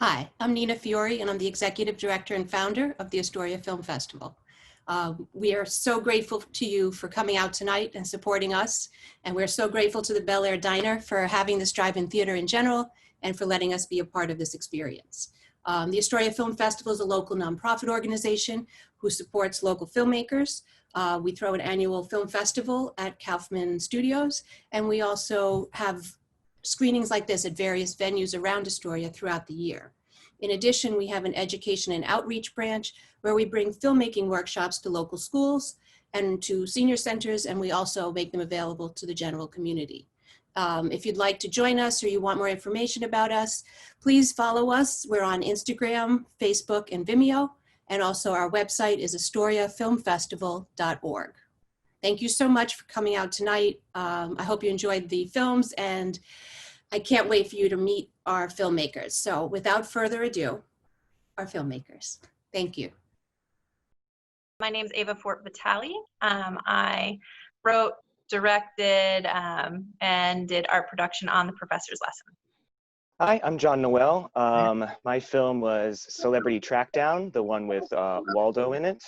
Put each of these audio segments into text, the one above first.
Hi, I'm Nina Fiore, and I'm the Executive Director and Founder of the Astoria Film Festival. We are so grateful to you for coming out tonight and supporting us, and we're so grateful to the Bel Aire Diner for having this drive-in theater in general and for letting us be a part of this experience. The Astoria Film Festival is a local nonprofit organization who supports local filmmakers. We throw an annual film festival at Kaufman Studios, and we also have screenings like this at various venues around Astoria throughout the year. In addition, we have an education and outreach branch where we bring filmmaking workshops to local schools and to senior centers, and we also make them available to the general community. If you'd like to join us or you want more information about us, please follow us. We're on Instagram, Facebook, and Vimeo, and also our website is astoriafilmfestival.org. Thank you so much for coming out tonight. I hope you enjoyed the films, and I can't wait for you to meet our filmmakers. So without further ado, our filmmakers. Thank you. My name is Vitali. I wrote, directed, and did art production on The Professor's Lesson. Hi, I'm John Noel. My film was Celebrity Trackdown, the one with Waldo in it.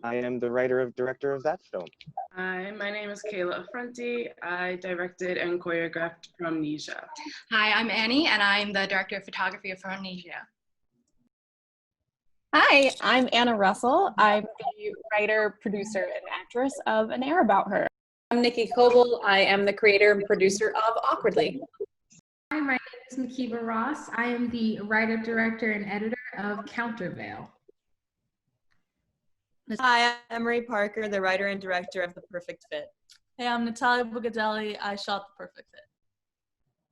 I am the director of that film. Hi, my name is Kayla Affrunti. I directed and choreographed Amnesia. Hi, I'm Annie, and I'm the director of photography of Amnesia. Hi, I'm Anna Russell. I'm the writer, producer, and actress of An Air About Her. I'm Nikki Coble. I am the creator and producer of Awkwardly. Hi, my name is Makeba Ross. I am the writer, director, and editor of Countervail. Hi, I'm Ray Parker, the writer and director of The Perfect Fit. Hey, I'm Natalia Bugadelli. I shot The Perfect Fit.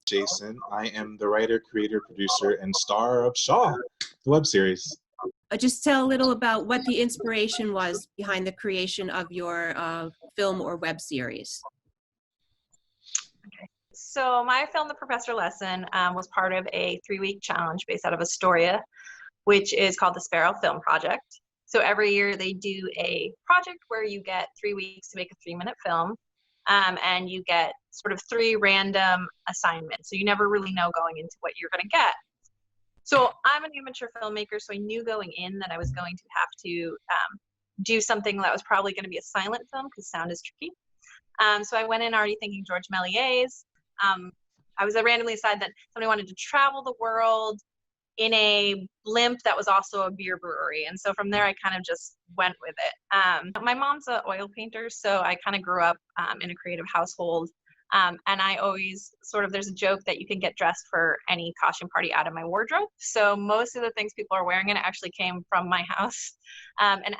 Jason, I am the writer, creator, producer, and star of Shaw, the web series. Just tell a little about what the inspiration was behind the creation of your film or web series. Okay. So my film, The Professor Lesson, was part of a 3-week challenge based out of Astoria, which is called the Sparrow Film Project. So every year they do a project where you get 3 weeks to make a 3-minute film, and you get sort of 3 random assignments. So you never really know going into what you're going to get. So I'm an amateur filmmaker, so I knew going in that I was going to have to do something that was probably going to be a silent film because sound is tricky. So I went in already thinking George Méliès. I was randomly decided that somebody wanted to travel the world in a blimp that was also a beer brewery. And so from there, I kind of just went with it. My mom's an oil painter, so I kind of grew up in a creative household. And I always there's a joke that you can get dressed for any costume party out of my wardrobe. So most of the things people are wearing, it actually came from my house. And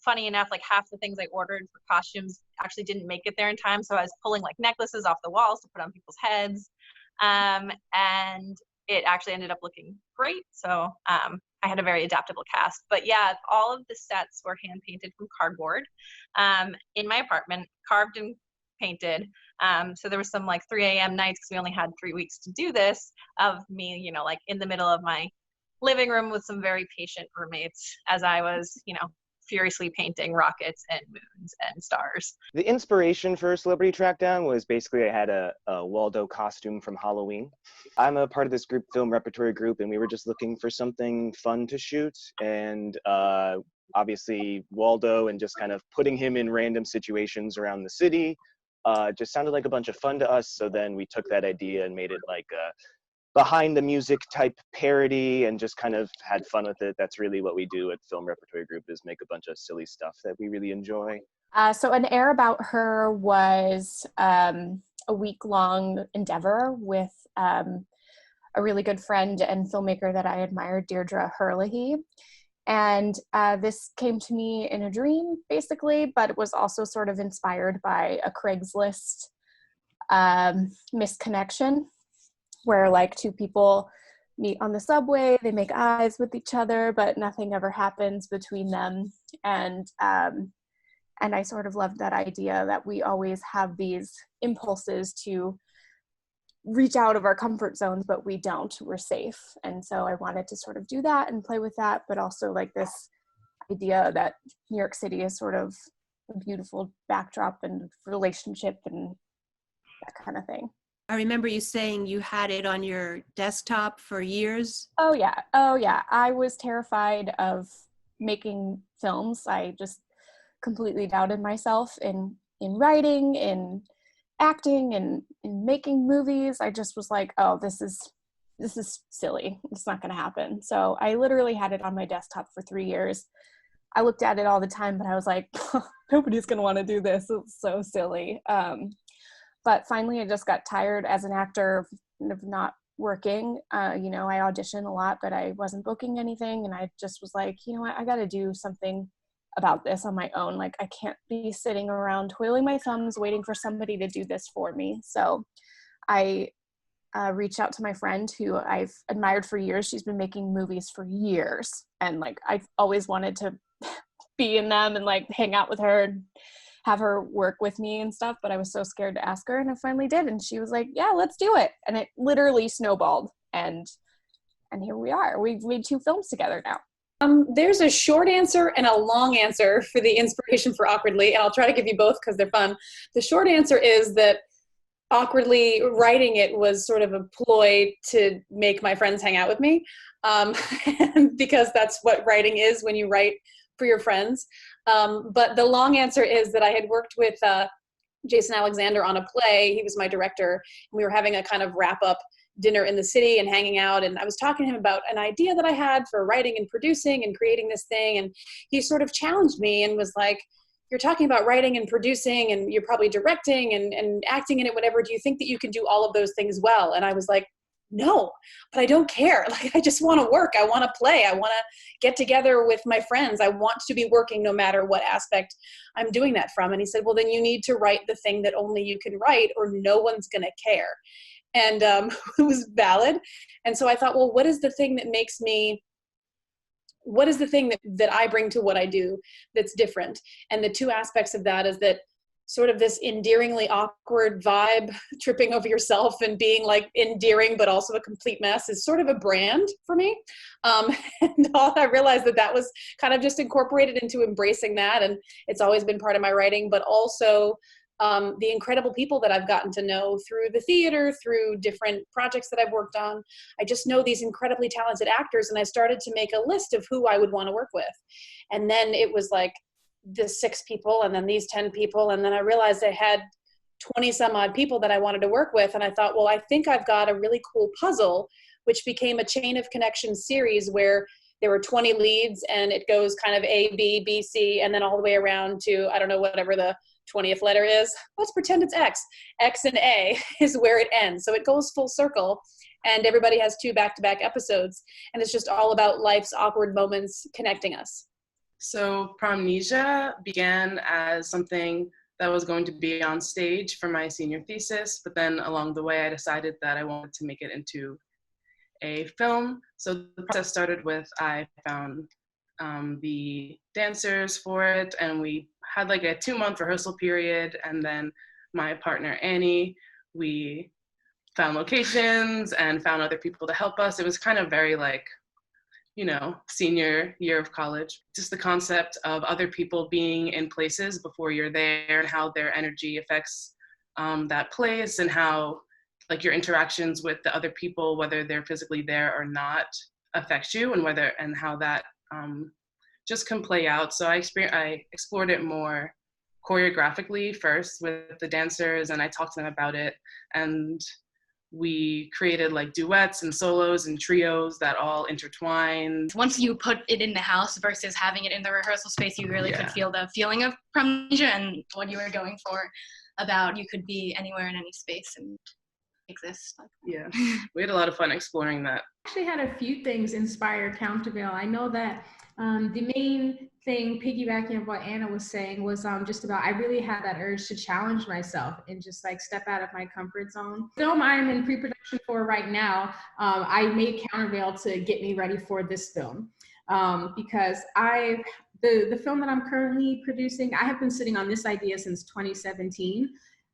funny enough, like half the things I ordered for costumes actually didn't make it there in time. So I was pulling like necklaces off the walls to put on people's heads. And it actually ended up looking great. So I had a very adaptable cast. But yeah, all of the sets were hand painted from cardboard in my apartment, carved and painted. So there was some like 3 a.m. nights because we only had 3 weeks to do this of me, like in the middle of my living room with some very patient roommates as I was, furiously painting rockets and moons and stars. The inspiration for Celebrity Trackdown was basically I had a Waldo costume from Halloween. I'm a part of this group, film repertory group, and we were just looking for something fun to shoot. And obviously Waldo and just kind of putting him in random situations around the city just sounded like a bunch of fun to us. So then we took that idea and made it like a behind the music type parody and just kind of had fun with it. That's really what we do at Film Repertory Group, is make a bunch of silly stuff that we really enjoy. So An Air About Her was a week-long endeavor with a really good friend and filmmaker that I admire, Deirdre Herlihy. And this came to me in a dream, basically, but it was also sort of inspired by a Craigslist misconnection, where like 2 people meet on the subway, they make eyes with each other, but nothing ever happens between them. And I sort of loved that idea that we always have these impulses to reach out of our comfort zones, but we don't, we're safe. And so I wanted to sort of do that and play with that, but also like this idea that New York City is sort of a beautiful backdrop and relationship and that kind of thing. I remember you saying you had it on your desktop for years. Oh yeah. Oh yeah. I was terrified of making films. I just completely doubted myself in writing, in acting, and in making movies. I just was like, oh, this is silly. It's not going to happen. So I literally had it on my desktop for 3 years. I looked at it all the time, but I was like, nobody's going to want to do this. It's so silly. But finally, I just got tired as an actor of not working. You know, I auditioned a lot, but I wasn't booking anything. And I just was like, you know what, I got to do something about this on my own. Like, I can't be sitting around twiddling my thumbs waiting for somebody to do this for me. So I reached out to my friend who I've admired for years. She's been making movies for years. And like, I've always wanted to be in them and like hang out with her and have her work with me and stuff, but I was so scared to ask her, and I finally did. And she was like, yeah, let's do it. And it literally snowballed, and here we are. We've made 2 films together now. There's a short answer and a long answer for the inspiration for Awkwardly, and I'll try to give you both because they're fun. The short answer is that Awkwardly writing it was sort of a ploy to make my friends hang out with me, because that's what writing is when you write for your friends. But the long answer is that I had worked with Jason Alexander on a play. He was my director, and we were having a kind of wrap-up dinner in the city and hanging out, and I was talking to him about an idea that I had for writing and producing and creating this thing, and he sort of challenged me and was like, you're talking about writing and producing, and you're probably directing and acting in it, whatever. Do you think that you can do all of those things well? And I was like, no, but I don't care. Like, I just want to work. I want to play. I want to get together with my friends. I want to be working no matter what aspect I'm doing that from. And he said, well, then you need to write the thing that only you can write, or no one's going to care. And it was valid. And so I thought, well, what is the thing that makes me, what is the thing that I bring to what I do that's different? And the 2 aspects of that is that sort of this endearingly awkward vibe, tripping over yourself and being like endearing, but also a complete mess, is sort of a brand for me. And I realized that was kind of just incorporated into embracing that. And it's always been part of my writing, but also the incredible people that I've gotten to know through the theater, through different projects that I've worked on. I just know these incredibly talented actors, and I started to make a list of who I would want to work with. And then it was like the 6 people, and then these 10 people, and then I realized I had 20 some odd people that I wanted to work with, and I thought, well, I think I've got a really cool puzzle, which became a Chain of Connections series where there were 20 leads, and it goes kind of A, B, B, C, and then all the way around to, I don't know, whatever the 20th letter is. Let's pretend it's X. X and A is where it ends. So it goes full circle, and everybody has 2 back-to-back episodes, and it's just all about life's awkward moments connecting us. So Promnesia began as something that was going to be on stage for my senior thesis, but then along the way I decided that I wanted to make it into a film. So the process started with, I found the dancers for it, and we had like a 2-month rehearsal period, and then my partner Annie, we found locations and found other people to help us. It was kind of very like, you know, senior year of college. Just the concept of other people being in places before you're there, and how their energy affects that place, and how like your interactions with the other people, whether they're physically there or not, affects you, and how that just can play out. So I explored it more choreographically first with the dancers, and I talked to them about it, and we created like duets and solos and trios that all intertwined. Once you put it in the house versus having it in the rehearsal space, you really could feel the feeling of Promnesia and what you were going for, about you could be anywhere in any space and exist. Yeah, we had a lot of fun exploring that. Actually had a few things inspired Countervail. I know that the main thing, piggybacking on what Anna was saying, was just about, I really had that urge to challenge myself and just like step out of my comfort zone. The film I'm in pre-production for right now, I made Countervail to get me ready for this film, because the film that I'm currently producing, I have been sitting on this idea since 2017,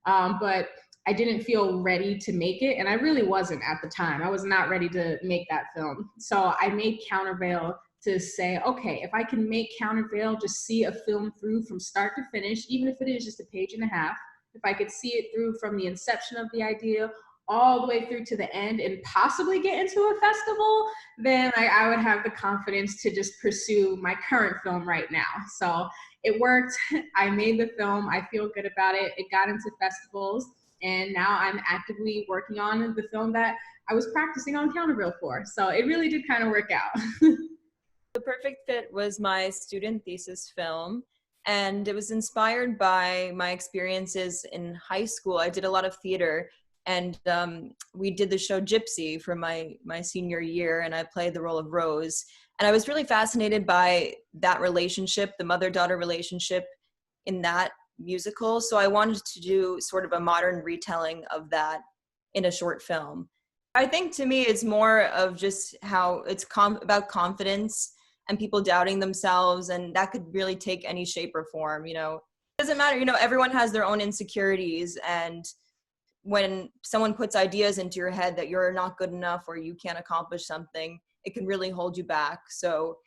but I didn't feel ready to make it, and I really wasn't at the time. I was not ready to make that film. So I made Countervail to say, okay, if I can make Countervail, just see a film through from start to finish, even if it is just a page and a half, if I could see it through from the inception of the idea all the way through to the end and possibly get into a festival, then I would have the confidence to just pursue my current film right now. So it worked. I made the film. I feel good about it. It got into festivals, and now I'm actively working on the film that I was practicing on Counterbill for. So it really did kind of work out. The Perfect Fit was my student thesis film, and it was inspired by my experiences in high school. I did a lot of theater, and we did the show Gypsy for my senior year, and I played the role of Rose. And I was really fascinated by that relationship, the mother-daughter relationship in that musical. So I wanted to do sort of a modern retelling of that in a short film. I think to me it's more of just how it's about confidence and people doubting themselves, and that could really take any shape or form. It doesn't matter, everyone has their own insecurities, and when someone puts ideas into your head that you're not good enough or you can't accomplish something, it can really hold you back. So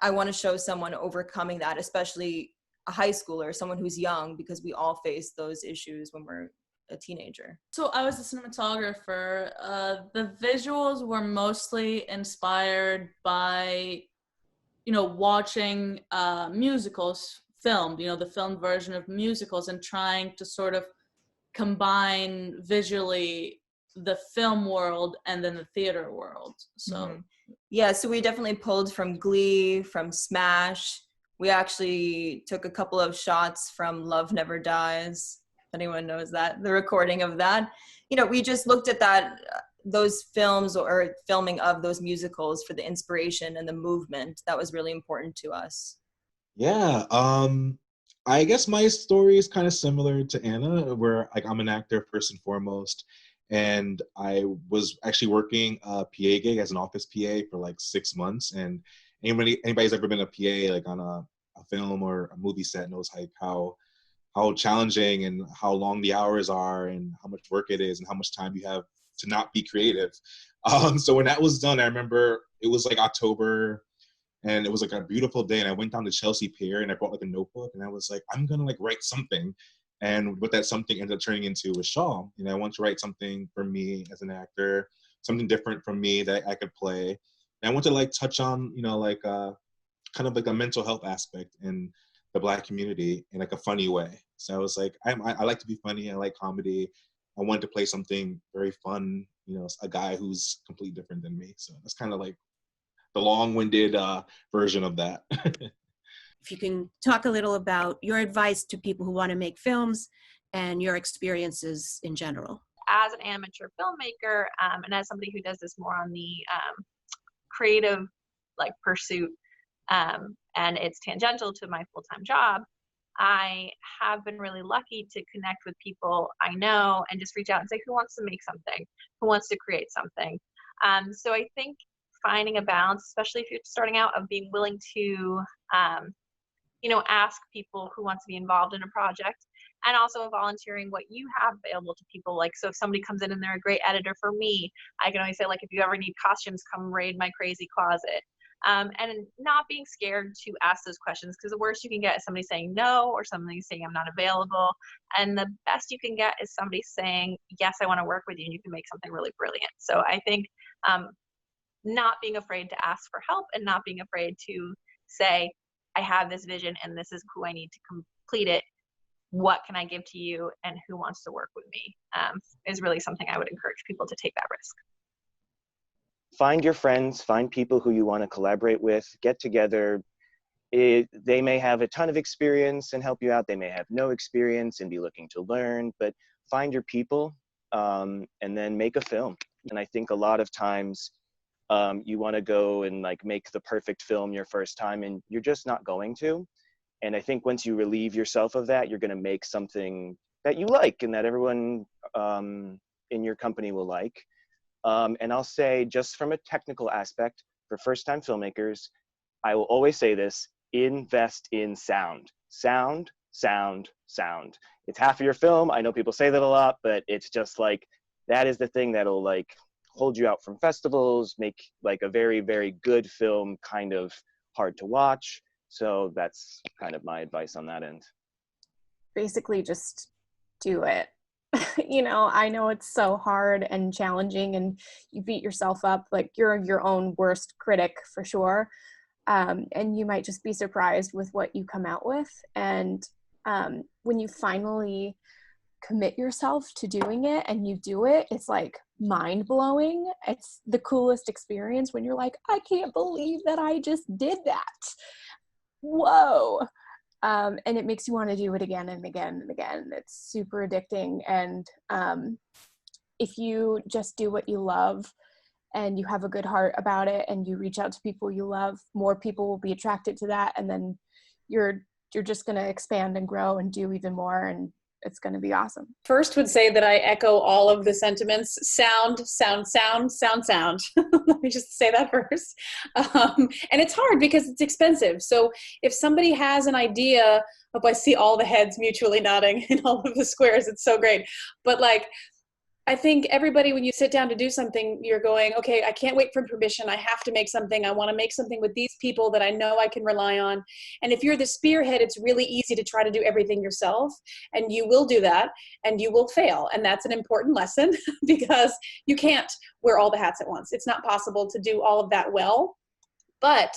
I want to show someone overcoming that, especially a high schooler, someone who's young, because we all face those issues when we're a teenager. So I was a cinematographer. The visuals were mostly inspired by, watching musicals filmed, the filmed version of musicals, and trying to sort of combine visually the film world and then the theater world. So yeah, so we definitely pulled from Glee, from Smash. We actually took a couple of shots from Love Never Dies. If anyone knows that, the recording of that. We just looked at those films or filming of those musicals for the inspiration and the movement. That was really important to us. Yeah, I guess my story is kind of similar to Anna, where I'm an actor first and foremost, and I was actually working a PA gig as an office PA for like 6 months. And anybody's ever been a PA like on a film or a movie set knows like how challenging and how long the hours are and how much work it is and how much time you have to not be creative. So when that was done, I remember it was like October, and it was like a beautiful day, and I went down to Chelsea Pier and I brought like a notebook, and I was like, I'm gonna like write something. And what that something ended up turning into was Shaw. I want to write something for me as an actor, something different from me that I could play. And I want to like touch on, kind of like a mental health aspect in the Black community in like a funny way. So I was like, I like to be funny. I like comedy. I wanted to play something very fun, a guy who's completely different than me. So that's kind of like the long-winded version of that. If you can talk a little about your advice to people who want to make films and your experiences in general. As an amateur filmmaker, and as somebody who does this more on the creative pursuit, and it's tangential to my full-time job, I have been really lucky to connect with people I know and just reach out and say, who wants to make something? Who wants to create something? So I think finding a balance, especially if you're starting out, of being willing to, ask people who want to be involved in a project, and also volunteering what you have available to people. So if somebody comes in and they're a great editor for me, I can always say, if you ever need costumes, come raid my crazy closet. And not being scared to ask those questions, because the worst you can get is somebody saying no, or somebody saying I'm not available. And the best you can get is somebody saying, yes, I want to work with you, and you can make something really brilliant. So I think not being afraid to ask for help, and not being afraid to say, I have this vision and this is who I need to complete it. What can I give to you, and who wants to work with me, is really something I would encourage people to take that risk. Find your friends, find people who you want to collaborate with, get together. They may have a ton of experience and help you out. They may have no experience and be looking to learn, but find your people and then make a film. And I think a lot of times you want to go and make the perfect film your first time, and you're just not going to. And I think once you relieve yourself of that, you're going to make something that you like and that everyone in your company will like. And I'll say, just from a technical aspect, for first-time filmmakers, I will always say this: invest in sound. Sound, sound, sound. It's half of your film. I know people say that a lot, but it's just that is the thing that'll hold you out from festivals, make a very, very good film kind of hard to watch. So that's kind of my advice on that end. Basically just do it. You know, I know it's so hard and challenging, and you beat yourself up, like you're your own worst critic for sure. And you might just be surprised with what you come out with. And when you finally commit yourself to doing it and you do it, it's like mind blowing. It's the coolest experience when you're like, I can't believe that I just did that. Whoa. And it makes you want to do it again and again and again. It's super addicting. And if you just do what you love and you have a good heart about it and you reach out to people you love, more people will be attracted to that. And then you're just going to expand and grow and do even more. And it's going to be awesome. First would say that I echo all of the sentiments. Sound. Let me just say that first. And it's hard because it's expensive. So if somebody has an idea, hope I see all the heads mutually nodding in all of the squares. It's so great. But like, I think everybody, when you sit down to do something, you're going, okay, I can't wait for permission. I have to make something. I want to make something with these people that I know I can rely on. And if you're the spearhead, it's really easy to try to do everything yourself. And you will do that and you will fail. And that's an important lesson because you can't wear all the hats at once. It's not possible to do all of that well. But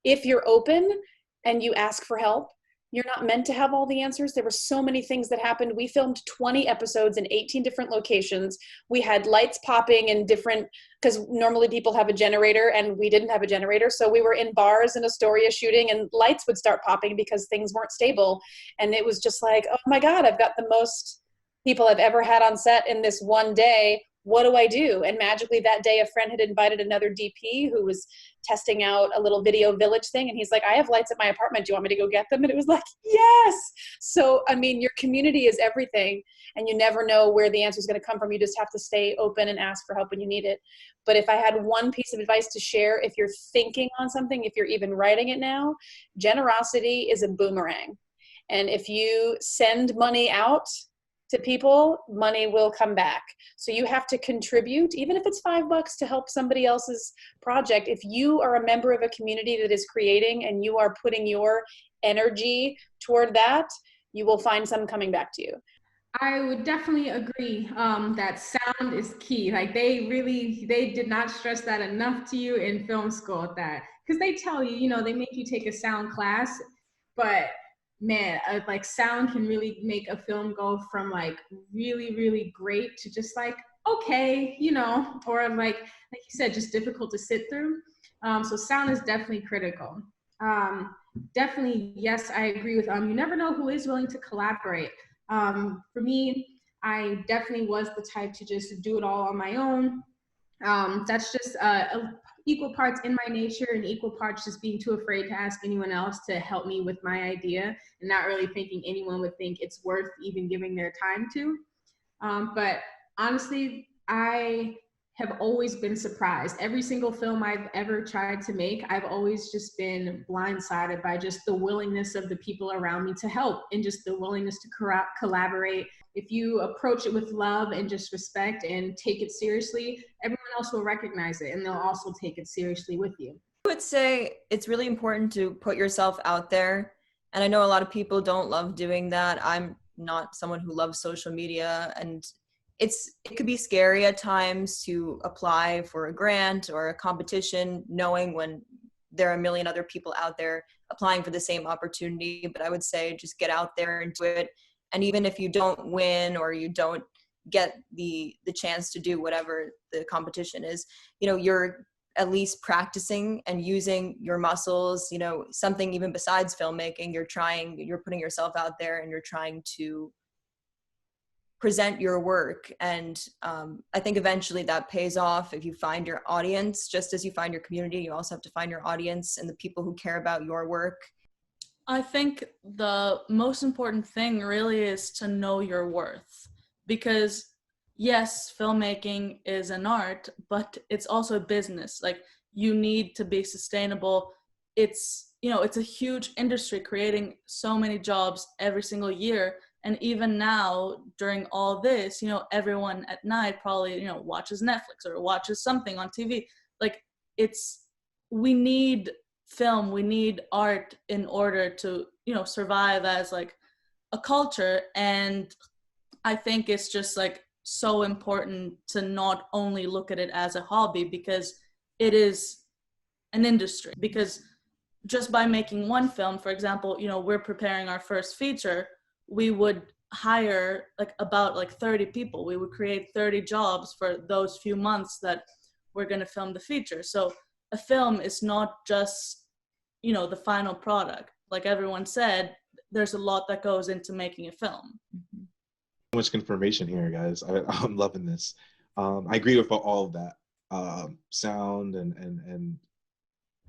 if you're open and you ask for help, you're not meant to have all the answers. There were so many things that happened. We filmed 20 episodes in 18 different locations. We had lights popping in different, because normally people have a generator and we didn't have a generator. So we were in bars in Astoria shooting and lights would start popping because things weren't stable. And it was just like, oh my God, I've got the most people I've ever had on set in this one day. What do I do? And magically that day, a friend had invited another DP who was testing out a little video village thing. And he's like, I have lights at my apartment. Do you want me to go get them? And it was like, yes. So, I mean, your community is everything and you never know where the answer is going to come from. You just have to stay open and ask for help when you need it. But if I had one piece of advice to share, if you're thinking on something, if you're even writing it now, generosity is a boomerang. And if you send money out to people, money will come back. So you have to contribute, even if it's $5 to help somebody else's project. If you are a member of a community that is creating and you are putting your energy toward that, you will find some coming back to you. I would definitely agree that sound is key. Like they did not stress that enough to you in film school, that because they tell you, you know, they make you take a sound class, but man, like sound can really make a film go from like really, really great to just like, okay, you know, or like you said, just difficult to sit through. So sound is definitely critical. Definitely, yes, I agree with, you never know who is willing to collaborate. For me, I definitely was the type to just do it all on my own. That's just equal parts in my nature and equal parts just being too afraid to ask anyone else to help me with my idea and not really thinking anyone would think it's worth even giving their time to. But honestly, I have always been surprised. Every single film I've ever tried to make, I've always just been blindsided by just the willingness of the people around me to help and just the willingness to collaborate. If you approach it with love and just respect and take it seriously, everyone else will recognize it and they'll also take it seriously with you. I would say it's really important to put yourself out there. And I know a lot of people don't love doing that. I'm not someone who loves social media, and it could be scary at times to apply for a grant or a competition, knowing when there are a million other people out there applying for the same opportunity. But I would say just get out there and do it. And even if you don't win or you don't get the chance to do whatever the competition is, you know, you're at least practicing and using your muscles, you know, something even besides filmmaking. You're putting yourself out there and you're trying to present your work. And I think eventually that pays off if you find your audience. Just as you find your community, you also have to find your audience and the people who care about your work. I think the most important thing really is to know your worth, because yes, filmmaking is an art, but it's also a business. Like, you need to be sustainable. It's, you know, it's a huge industry creating so many jobs every single year. And even now, during all this, you know, everyone at night probably, you know, watches Netflix or watches something on TV. Like, we need film, we need art in order to, you know, survive as like a culture. And I think it's just like so important to not only look at it as a hobby, because it is an industry. Because just by making one film, for example, you know, we're preparing our first feature, we would hire about 30 people. We would create 30 jobs for those few months that we're going to film the feature. So a film is not just, you know, the final product. Like everyone said, there's a lot that goes into making a film. So much information here, guys. I'm loving this. I agree with all of that. Sound and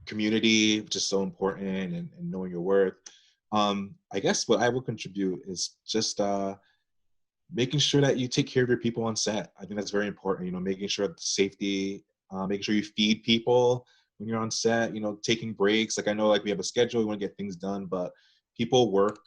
community, which is so important, and knowing your worth. I guess what I will contribute is just making sure that you take care of your people on set. I think that's very important. You know, making sure that the safety, making sure you feed people when you're on set. You know, taking breaks. Like I know, like we have a schedule, we want to get things done, but people work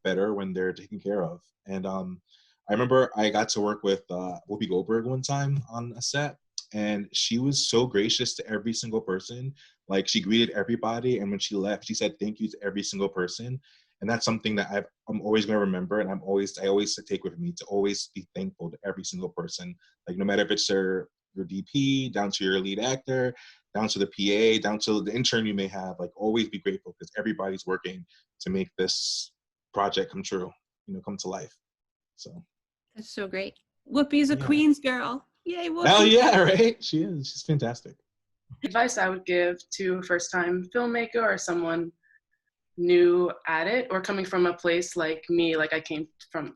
better when they're taken care of. And I remember I got to work with Whoopi Goldberg one time on a set, and she was so gracious to every single person. Like she greeted everybody, and when she left, she said thank you to every single person. And that's something that I'm always going to remember, and I always take with me, to always be thankful to every single person. Like no matter if it's your DP, down to your lead actor, down to the PA, down to the intern you may have, like always be grateful, because everybody's working to make this project come true, you know, come to life. So That's so great. Whoopi's a Queens girl. Yay, Whoopi. Oh yeah, right? She is. She's fantastic. Advice I would give to a first-time filmmaker or someone new at it, or coming from a place like me, like I came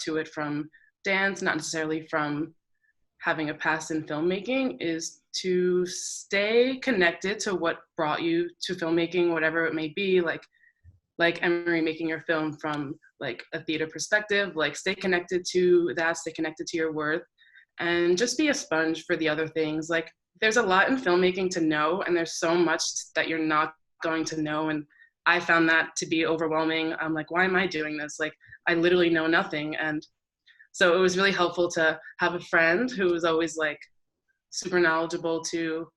to it from dance, not necessarily from having a past in filmmaking, is to stay connected to what brought you to filmmaking, whatever it may be. Like Emery, making your film from like a theater perspective, like stay connected to that, stay connected to your worth, and just be a sponge for the other things. Like there's a lot in filmmaking to know, and there's so much that you're not going to know. And I found that to be overwhelming. I'm like, why am I doing this? Like I literally know nothing. And so it was really helpful to have a friend who was always like super knowledgeable to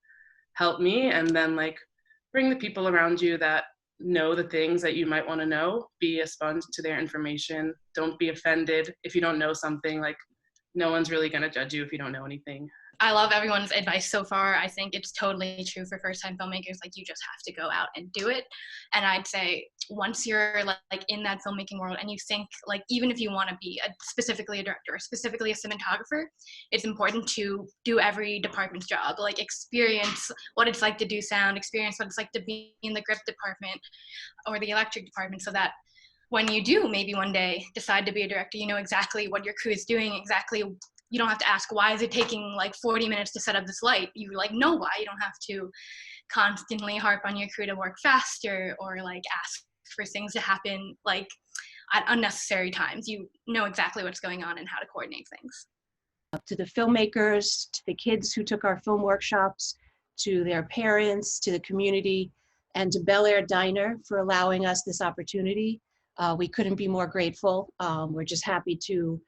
help me, and then like bring the people around you that know the things that you might want to know. Be a sponge to their information. Don't be offended if you don't know something. Like no one's really going to judge you if you don't know anything. I love everyone's advice so far. I think it's totally true for first-time filmmakers. Like you just have to go out and do it. And I'd say once you're like in that filmmaking world, and you think like, even if you want to be specifically a director or specifically a cinematographer, it's important to do every department's job. Like experience what it's like to do sound, experience what it's like to be in the grip department or the electric department, so that when you do maybe one day decide to be a director, you know exactly what your crew is doing, exactly. You don't have to ask, why is it taking like 40 minutes to set up this light? You like know why. You don't have to constantly harp on your crew to work faster, or like ask for things to happen like at unnecessary times. You know exactly what's going on and how to coordinate things. To the filmmakers, to the kids who took our film workshops, to their parents, to the community, and to Bel Aire Diner for allowing us this opportunity. We couldn't be more grateful. We're just happy to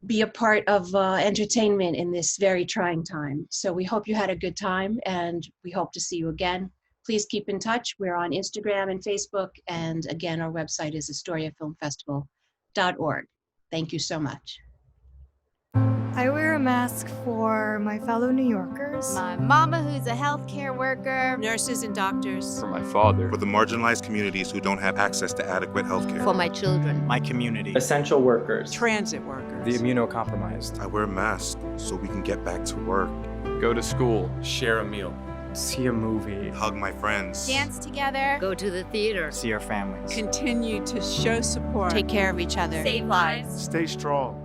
be a part of entertainment in this very trying time. So we hope you had a good time, and we hope to see you again. Please keep in touch. We're on Instagram and Facebook. And again, our website is AstoriaFilmFestival.org. Thank you so much. I wear a mask for my fellow New Yorkers. My mama, who's a healthcare worker. Nurses and doctors. For my father. For the marginalized communities who don't have access to adequate healthcare. For my children. My community. Essential workers. Transit workers. The immunocompromised. I wear a mask so we can get back to work. Go to school. Share a meal. See a movie. Hug my friends. Dance together. Go to the theater. See our families. Continue to show support. Take care of each other. Save lives. Stay strong.